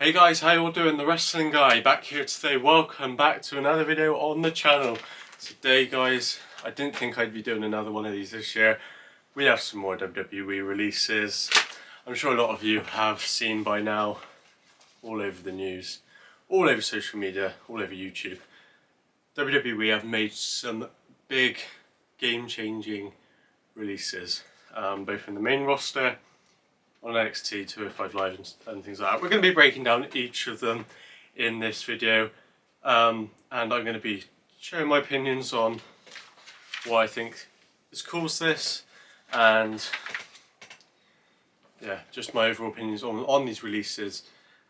Hey guys, how you all doing? The Wrestling Guy back here today. Welcome back to another video on the channel. Today guys, I didn't think I'd be doing another one of these this year. We have some more WWE releases. I'm sure a lot of you have seen by now, all over the news, all over social media, all over YouTube. WWE have made some big game-changing releases, both in the main roster, on NXT, 205 Live and things like that. We're going to be breaking down each of them in this video, and I'm going to be sharing my opinions on what I think has caused this, and yeah, just my overall opinions on these releases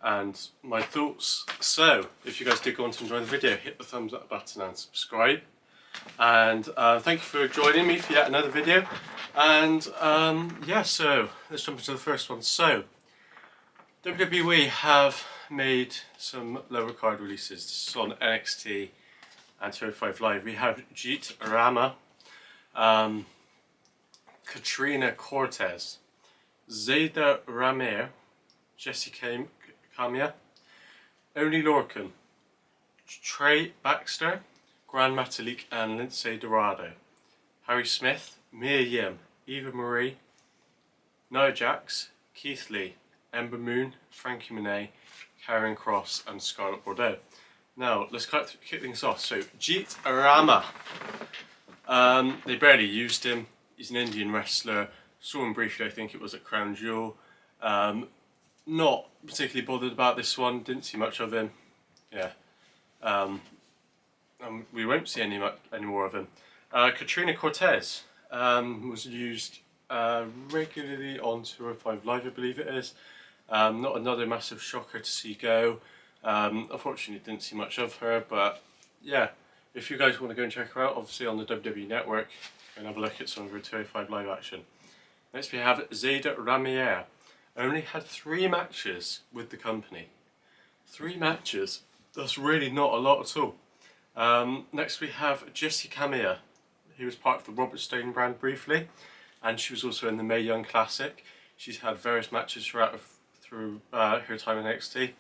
and my thoughts. So if you guys did go on to enjoy the video, hit the thumbs up button and subscribe. And thank you for joining me for yet another video. And yeah, so let's jump into the first one. So WWE have made some lower card releases. This is on NXT and 205 Live. We have Zeda Ramirez, Katrina Cortez, Zeda Ramirez, Jessie Camia, Oni Lorcan, Trey Baxter, Gran Metalik and Lindsay Dorado, Harry Smith, Mia Yim, Eva Marie, Nia Jax, Keith Lee, Ember Moon, Frankie Monet, Karrion Kross and Scarlett. Now let's kick things off. So Zeda Ramirez, they barely used him. He's an Indian wrestler. Saw him briefly, I think it was at Crown Jewel. Not particularly bothered about this one. Didn't see much of him. Yeah. We won't see any more of him. Katrina Cortez was used regularly on 205 Live, I believe it is. Not another massive shocker to see go. Unfortunately, didn't see much of her, but yeah, if you guys want to go and check her out, obviously on the WWE Network, and have a look at some of her 205 Live action. Next we have Zeda Ramirez. Only had 3 matches with the company. 3 matches. That's really not a lot at all. Next we have Jessie Camia. He was part of the Robert Stone brand briefly, and she was also in the Mae Young Classic. She's had various matches through her time in NXT.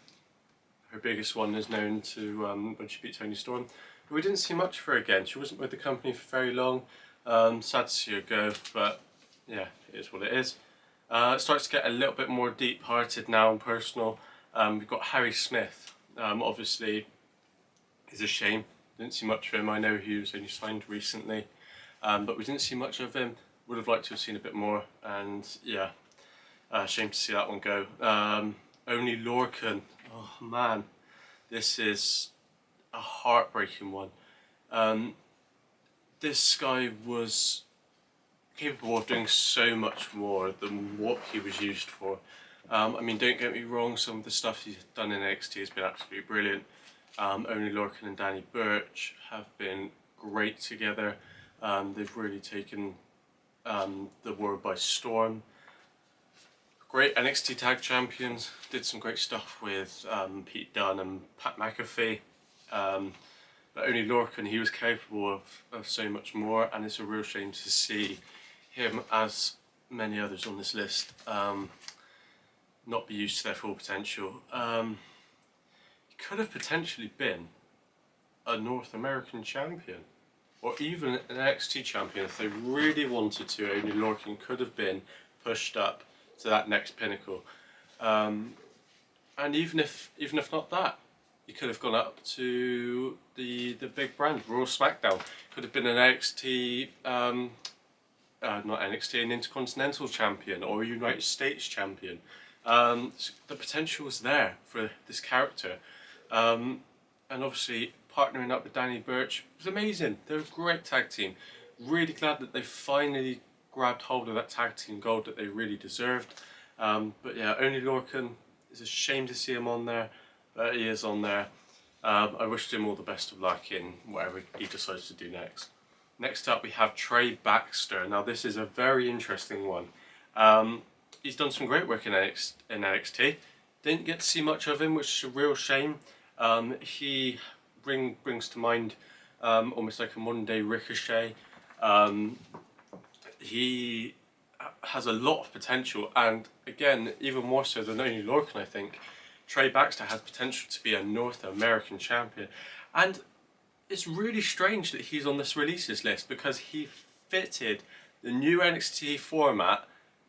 Her biggest one is known to when she beat Toni Storm. But we didn't see much of her again. She wasn't with the company for very long. Sad to see her go, but yeah, it is what it is. It starts to get a little bit more deep-hearted now and personal. We've got Harry Smith. Obviously, it's a shame. Didn't see much of him. I know he was only signed recently, but we didn't see much of him. Would have liked to have seen a bit more, and yeah, shame to see that one go. Oni Lorcan, oh man, this is a heartbreaking one. This guy was capable of doing so much more than what he was used for. I mean, don't get me wrong, some of the stuff he's done in NXT has been absolutely brilliant. Oni Lorcan and Danny Burch have been great together. They've really taken the world by storm. Great NXT Tag Champions, did some great stuff with Pete Dunne and Pat McAfee. But Oni Lorcan, he was capable of so much more, and it's a real shame to see him, as many others on this list, not be used to their full potential. He could have potentially been a North American champion, or even an NXT champion if they really wanted to. Oni Lorcan could have been pushed up to that next pinnacle, and even if not that, he could have gone up to the big brand, Raw, SmackDown. Could have been an NXT, not NXT, an Intercontinental champion or a United States champion. The potential was there for this character, and obviously partnering up with Danny Burch was amazing. They're a great tag team. Really glad that they finally grabbed hold of that tag team gold that they really deserved. But yeah, Oni Lorcan, it's a shame to see him on there, but he is on there. I wish him all the best of luck in whatever he decides to do next. Next up we have Trey Baxter. Now this is a very interesting one. He's done some great work in NXT. Didn't get to see much of him, which is a real shame. He brings to mind almost like a modern day Ricochet. He has a lot of potential, and again, even more so than Oni Lorcan, I think. Trey Baxter has potential to be a North American champion. And it's really strange that he's on this releases list because he fitted the new NXT format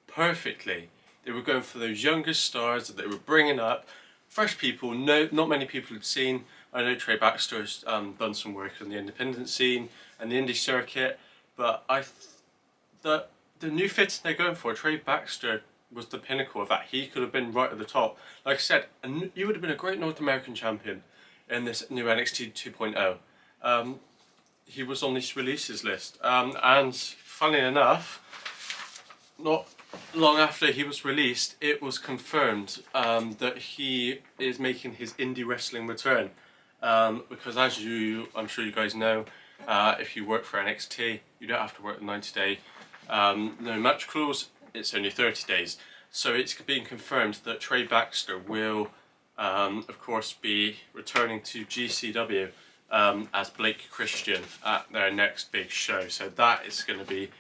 perfectly. They were going for those younger stars that they were bringing up, fresh people, not many people had seen. I know Trey Baxter has done some work on the independent scene and the indie circuit, but the new fitting they're going for, Trey Baxter was the pinnacle of that. He could have been right at the top. Like I said, you would have been a great North American champion in this new NXT 2.0. He was on this releases list, and funny enough, not long after he was released, it was confirmed that he is making his indie wrestling return. Because as I'm sure you guys know, if you work for NXT, you don't have to work the 90-day no match clause. It's only 30 days. So it's being confirmed that Trey Baxter will, of course, be returning to GCW as Blake Christian at their next big show. So that is going to be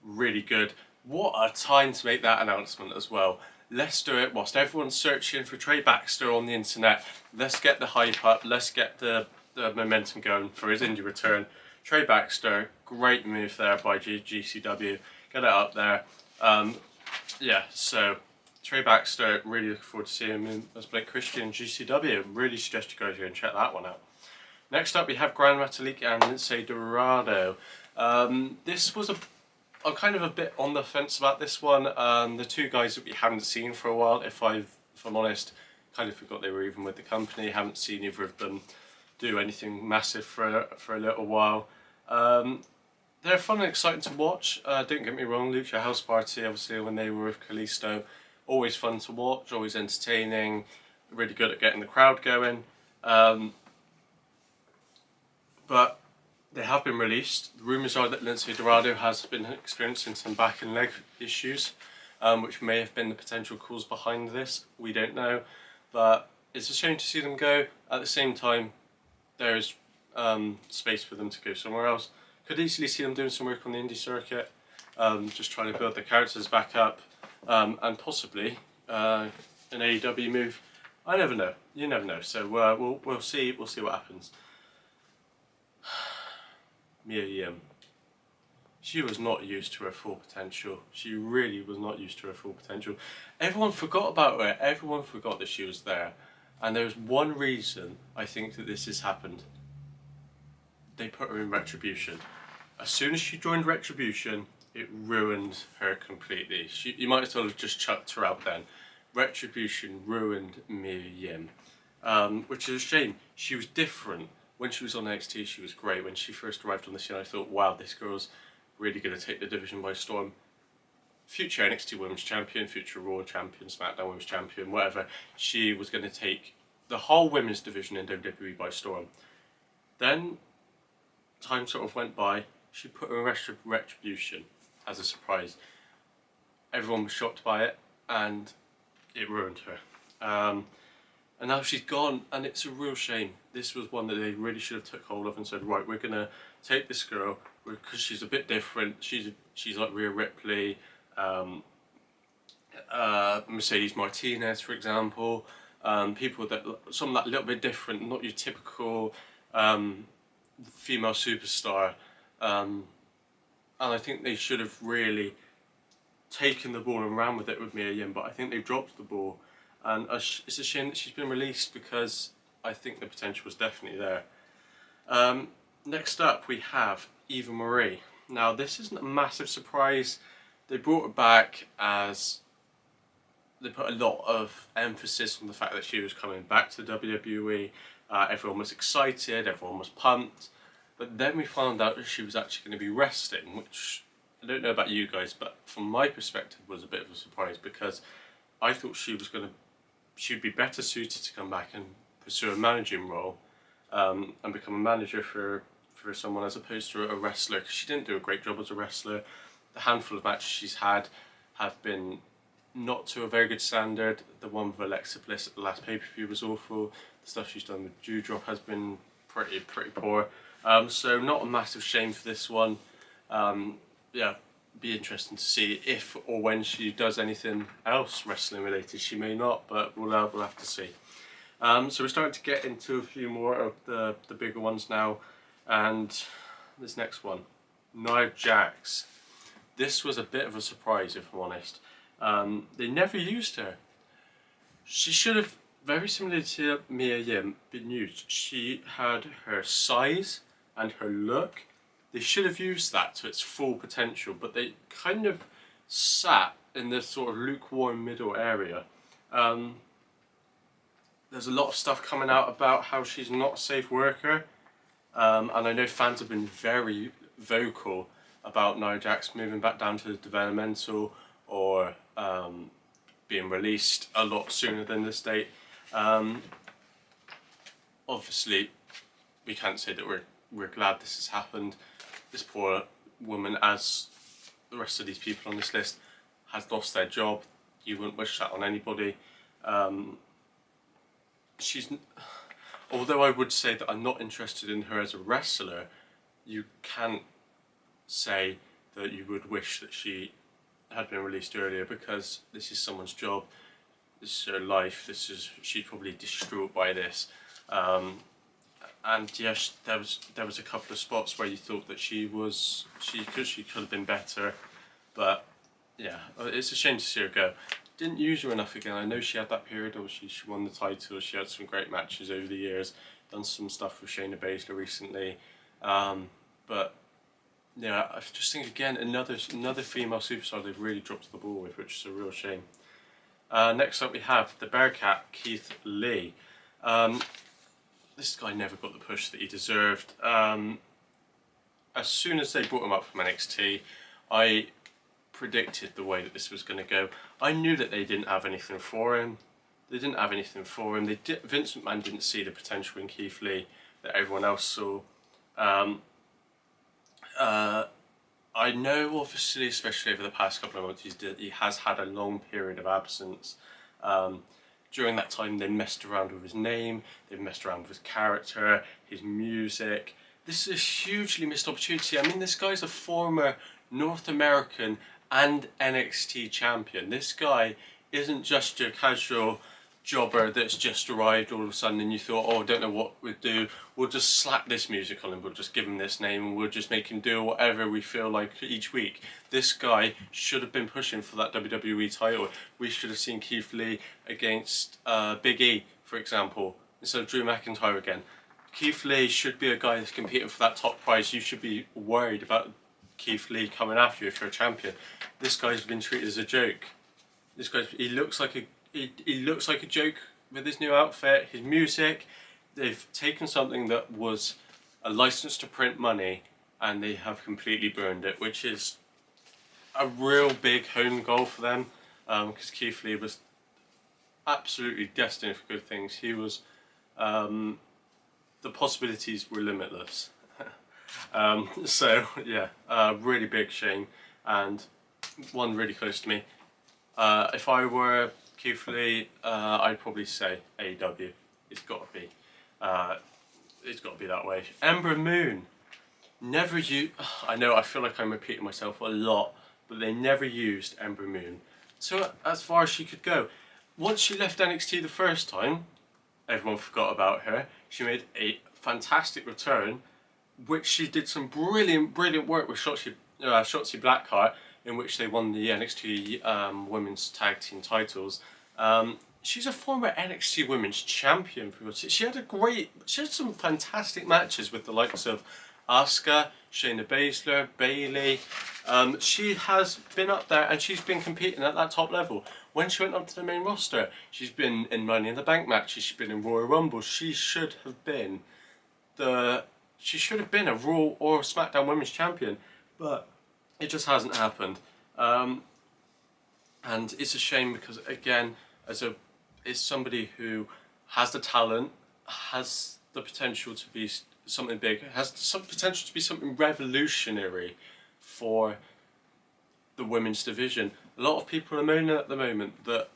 really good. What a time to make that announcement as well. Let's do it whilst everyone's searching for Trey Baxter on the internet. Let's get the hype up. Let's get the momentum going for his indie return. Trey Baxter, great move there by GCW. Get it up there. Yeah, so Trey Baxter, really looking forward to seeing him as Blake Christian in GCW. Really suggest you go here and check that one out. Next up, we have Gran Metalik and Zeda Ramirez. This was I'm kind of a bit on the fence about this one. The two guys that we haven't seen for a while, if I'm honest, kind of forgot they were even with the company. Haven't seen either of them do anything massive for a little while. They're fun and exciting to watch. Don't get me wrong, Lucha House Party, obviously when they were with Kalisto, always fun to watch, always entertaining, really good at getting the crowd going. But they have been released. The rumours are that Lindsay Dorado has been experiencing some back and leg issues, which may have been the potential cause behind this. We don't know, but it's a shame to see them go. At the same time, there's space for them to go somewhere else. Could easily see them doing some work on the indie circuit, just trying to build their characters back up, and possibly an AEW move. I never know. You never know. So we'll see. We'll see what happens. Mia Yim. She was not used to her full potential. She really was not used to her full potential. Everyone forgot about her. Everyone forgot that she was there. And there's one reason I think that this has happened. They put her in Retribution. As soon as she joined Retribution, it ruined her completely. You might as well have just chucked her out then. Retribution ruined Mia Yim, which is a shame. She was different. When she was on NXT, she was great. When she first arrived on the scene, I thought, wow, this girl's really going to take the division by storm. Future NXT Women's Champion, future Raw Champion, SmackDown Women's Champion, whatever. She was going to take the whole women's division in WWE by storm. Then, time sort of went by. She put her in Retribution as a surprise. Everyone was shocked by it, and it ruined her. And now she's gone, and it's a real shame. This was one that they really should have took hold of and said, right, we're going to take this girl, because she's a bit different. She's like Rhea Ripley, Mercedes Martinez, for example. People that, some that little bit different, not your typical female superstar. And I think they should have really taken the ball and ran with it with Mia Yim, but I think they've dropped the ball. And it's a shame that she's been released because I think the potential was definitely there. Next up we have Eva Marie. Now this isn't a massive surprise. They brought her back as they put a lot of emphasis on the fact that she was coming back to WWE. Everyone was excited, everyone was pumped. But then we found out that she was actually going to be resting, which I don't know about you guys, but from my perspective was a bit of a surprise because I thought she'd be better suited to come back and pursue a managing role and become a manager for someone as opposed to a wrestler, because she didn't do a great job as a wrestler. The handful of matches she's had have been not to a very good standard. The one with Alexa Bliss at the last pay-per-view was awful. The stuff she's done with Dewdrop has been pretty poor. So not a massive shame for this one. Yeah, be interesting to see if or when she does anything else wrestling related. She may not, but we'll have to see. So we're starting to get into a few more of the bigger ones now, and this next one, Nia Jax. This was a bit of a surprise, if I'm honest. They never used her. She should have, very similar to Mia Yim, been used. She had her size and her look. They should have used that to its full potential, but they kind of sat in this sort of lukewarm middle area. There's a lot of stuff coming out about how she's not a safe worker, and I know fans have been very vocal about Nia Jax moving back down to the developmental or being released a lot sooner than this date. Obviously, we can't say that we're glad this has happened. This poor woman, as the rest of these people on this list, has lost their job. You wouldn't wish that on anybody. Although I would say that I'm not interested in her as a wrestler, you can't say that you would wish that she had been released earlier, because this is someone's job, this is her life, she's probably distraught by this. And yes, there was a couple of spots where you thought that she could have been better, but yeah, it's a shame to see her go. Didn't use her enough again. I know she had that period where she won the title, she had some great matches over the years, done some stuff with Shayna Baszler recently, but yeah, I just think again another female superstar they've really dropped the ball with, which is a real shame. Next up we have the Bearcat Keith Lee. This guy never got the push that he deserved. As soon as they brought him up from NXT, I predicted the way that this was going to go. I knew that they didn't have anything for him. Vince McMahon didn't see the potential in Keith Lee that everyone else saw. I know, obviously, especially over the past couple of months, he has had a long period of absence. During that time, they messed around with his name, they've messed around with his character, his music. This is a hugely missed opportunity. I mean, this guy's a former North American and NXT champion. This guy isn't just your casual jobber that's just arrived all of a sudden and you thought, oh, I don't know what we'd do, we'll just slap this music on him, we'll just give him this name and we'll just make him do whatever we feel like each week. This guy should have been pushing for that WWE title. We should have seen Keith Lee against Big E, for example, instead of Drew McIntyre again. Keith Lee should be a guy that's competing for that top prize. You should be worried about Keith Lee coming after you if you're a champion. This guy's been treated as a joke. He looks like a joke with his new outfit, his music. They've taken something that was a license to print money and they have completely burned it, which is a real big home goal for them, because Keith Lee was absolutely destined for good things. He was, the possibilities were limitless. So yeah, really big shame, and one really close to me. If I were Keith Lee, I'd probably say AEW. It's got to be that way. Ember Moon, I know, I feel like I'm repeating myself a lot, but they never used Ember Moon. So as far as she could go. Once she left NXT the first time, everyone forgot about her. She made a fantastic return, which she did some brilliant work with Shotzi Blackheart, in which they won the NXT Women's Tag Team titles. She's a former NXT Women's Champion. She had some fantastic matches with the likes of Asuka, Shayna Baszler, Bayley. She has been up there and she's been competing at that top level. When she went up to the main roster, she's been in Money in the Bank matches, she's been in Royal Rumble. She should have been a Raw or SmackDown Women's Champion, but it just hasn't happened. And it's a shame because, again, as somebody who has the talent, has the potential to be something big, has some potential to be something revolutionary for the women's division. A lot of people are moaning at the moment that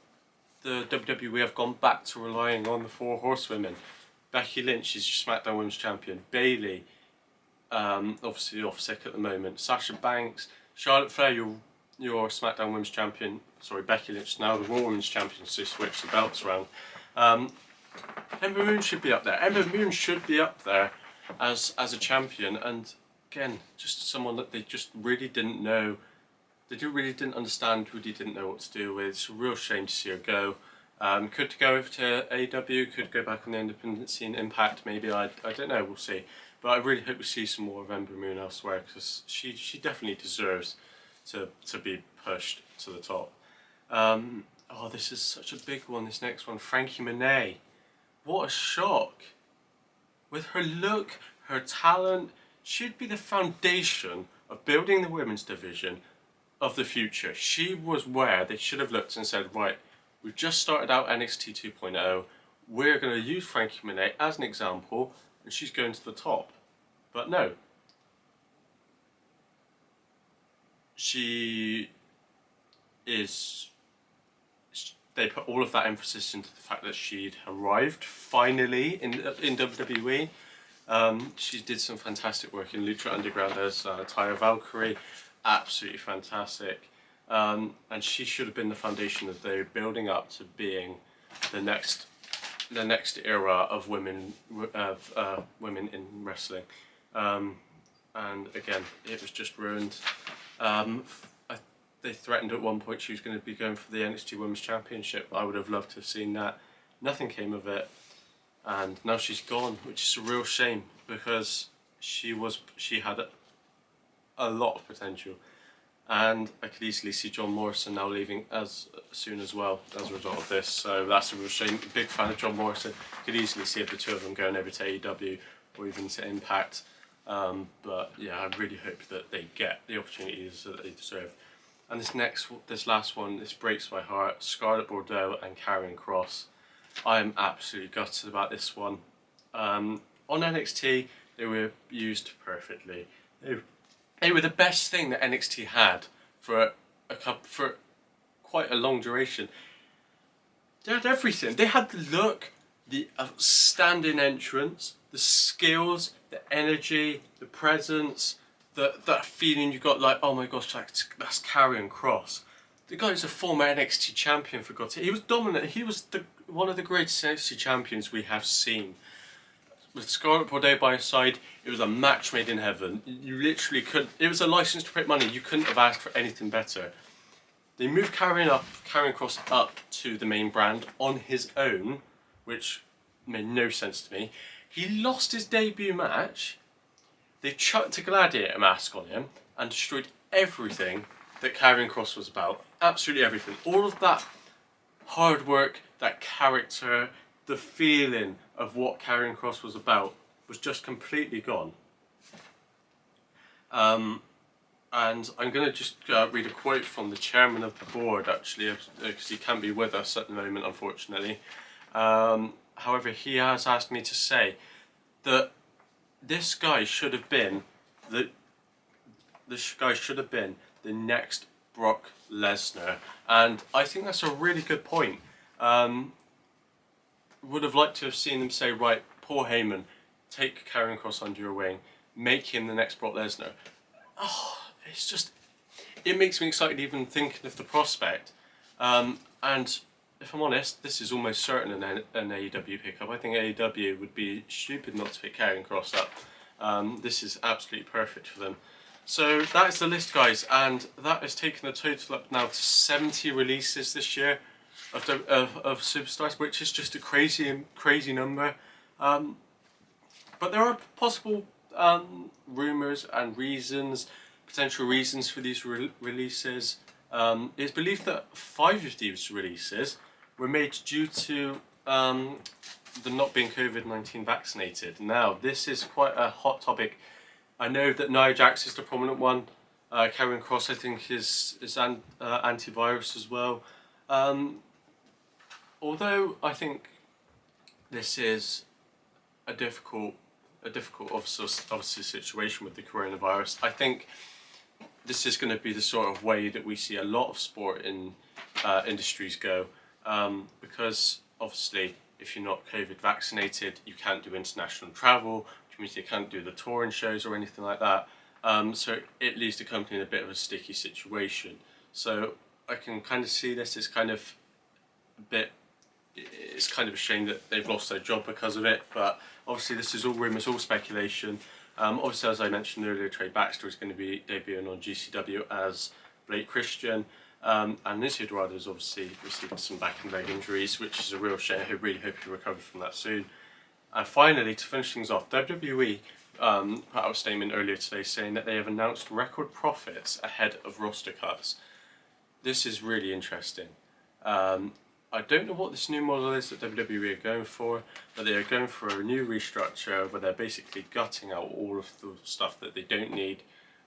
the WWE have gone back to relying on the four horsewomen. Becky Lynch is SmackDown Women's Champion. Bayley, obviously off sick at the moment. Sasha Banks, Charlotte Flair, your SmackDown Women's Champion. Sorry, Becky Lynch now the Raw Women's Champion, so switch the belts around. Ember Moon should be up there. Ember Moon should be up there as a champion, and again, just someone that they just really didn't know. They really didn't understand, really didn't know what to do with. It's a real shame to see her go. Could go over to AEW, could go back on the independent scene, Impact maybe, I don't know, we'll see. But I really hope we see some more of Ember Moon elsewhere, because she definitely deserves to be pushed to the top. Oh, this is such a big one, this next one. Frankie Monet. What a shock. With her look, her talent, she'd be the foundation of building the women's division of the future. She was where they should have looked and said, right, we've just started out NXT 2.0, we're going to use Frankie Monet as an example, and she's going to the top. But no. They put all of that emphasis into the fact that she'd arrived finally in WWE. She did some fantastic work in Lucha Underground as Taya Valkyrie, absolutely fantastic. And she should have been the foundation that they're building up to being the next era of women in wrestling. And again, it was just ruined. They threatened at one point she was going to be going for the NXT Women's Championship. I would have loved to have seen that. Nothing came of it, and now she's gone, which is a real shame, because she had a lot of potential, and I could easily see John Morrison now leaving as soon as well as a result of this. So that's a real shame. Big fan of John Morrison. Could easily see the two of them going over to AEW or even to Impact. But yeah, I really hope that they get the opportunities that they deserve. And this last one, this breaks my heart. Scarlett Bordeaux and Karrion Kross. I am absolutely gutted about this one. On NXT, they were used perfectly. They were the best thing that NXT had for quite a long duration. They had everything. They had the look, the outstanding entrance, the skills, the energy, the presence, that feeling you got like, oh my gosh, that's Karrion Kross. The guy is a former NXT champion, for God's sake. He was dominant. He was one of the greatest NXT champions we have seen. With Scarlett Bordeaux by his side, it was a match made in heaven. You literally couldn't. It was a license to print money. You couldn't have asked for anything better. They moved Karrion Kross up to the main brand on his own, which made no sense to me. He lost his debut match. They chucked a gladiator mask on him and destroyed everything that Karrion Kross was about. Absolutely everything. All of that hard work, that character, the feeling of what Karrion Kross was about was just completely gone. And I'm going to just read a quote from the chairman of the board, actually, because he can't be with us at the moment, unfortunately. However, he has asked me to say that this guy should have been the next Brock Lesnar, and I think that's a really good point. Would have liked to have seen them say, right, Paul Heyman, take Karrion Kross under your wing, make him the next Brock Lesnar. Oh, it makes me excited even thinking of the prospect. And if I'm honest, this is almost certain an AEW pickup. I think AEW would be stupid not to pick Karrion Kross up. This is absolutely perfect for them. So that is the list, guys, and that has taken the total up now to 70 releases this year of superstars, which is just a crazy number. But there are possible rumours and potential reasons for these releases. It's believed that 5 of these releases were made due to them not being COVID-19 vaccinated. Now, this is quite a hot topic. I know that Nia Jax is the prominent one. Karrion Kross, I think, is antivirus as well. Although I think this is a difficult obviously situation with the coronavirus, I think this is going to be the sort of way that we see a lot of sport in industries go, because obviously if you're not COVID vaccinated, you can't do international travel, which means you can't do the touring shows or anything like that. So it leaves the company in a bit of a sticky situation. So I can kind of see this as kind of a bit it's kind of a shame that they've lost their job because of it, but obviously this is all rumours, all speculation. Obviously, as I mentioned earlier, Trey Baxter is going to be debuting on GCW as Blake Christian, and Izzy Dorado has obviously received some back and leg injuries, which is a real shame. I really hope he recovers from that soon. And finally, to finish things off, WWE put out a statement earlier today saying that they have announced record profits ahead of roster cuts. This is really interesting. I don't know what this new model is that WWE are going for, but they are going for a new restructure where they're basically gutting out all of the stuff that they don't need,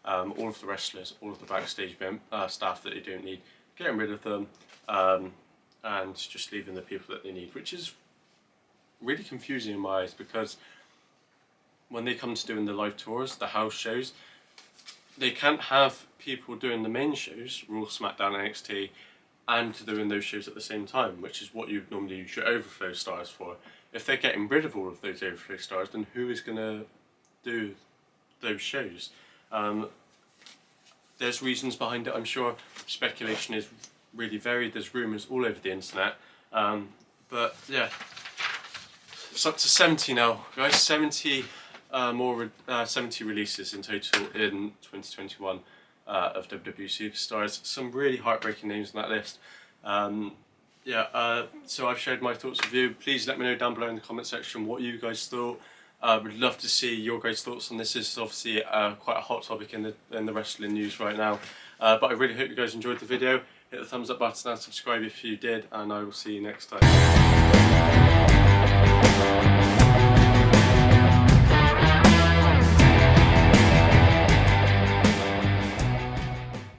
all of the wrestlers, all of the backstage staff that they don't need, getting rid of them, and just leaving the people that they need, which is really confusing in my eyes, because when they come to doing the live tours, the house shows, they can't have people doing the main shows, Raw, SmackDown, NXT, and doing those shows at the same time, which is what you'd normally use your overflow stars for. If they're getting rid of all of those overflow stars, then who is going to do those shows? There's reasons behind it, I'm sure. Speculation is really varied, there's rumours all over the internet. But yeah, it's up to 70 now, guys. 70 70 releases in total in 2021 of WWE Superstars. Some really heartbreaking names on that list. So I've shared my thoughts with you. Please let me know down below in the comment section what you guys thought. Would love to see your guys' thoughts on this. This is obviously quite a hot topic in the wrestling news right now. But I really hope you guys enjoyed the video. Hit the thumbs up button and subscribe if you did, and I will see you next time.